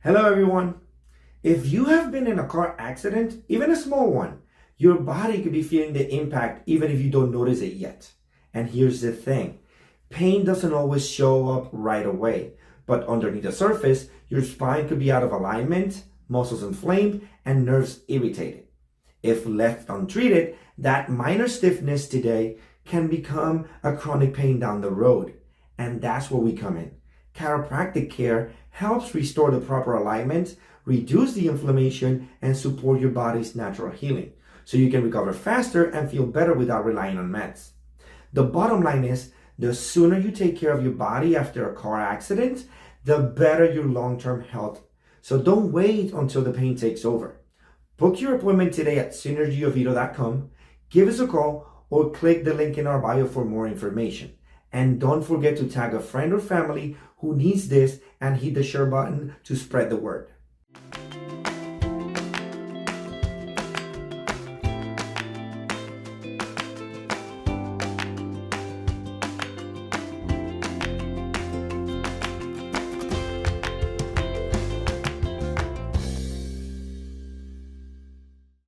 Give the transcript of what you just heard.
Hello everyone. If you have been in a car accident, even a small one, your body could be feeling the impact even if you don't notice it yet. And here's the thing. Pain doesn't always show up right away, but underneath the surface, your spine could be out of alignment, muscles inflamed, and nerves irritated. If left untreated, that minor stiffness today can become a chronic pain down the road. And that's where we come in. Chiropractic care helps restore the proper alignment, reduce the inflammation, and support your body's natural healing, so you can recover faster and feel better without relying on meds. The bottom line is, the sooner you take care of your body after a car accident, the better your long-term health. So don't wait until the pain takes over. Book your appointment today at synergyoviedo.com, give us a call, or click the link in our bio for more information. And don't forget to tag a friend or family who needs this and hit the share button to spread the word.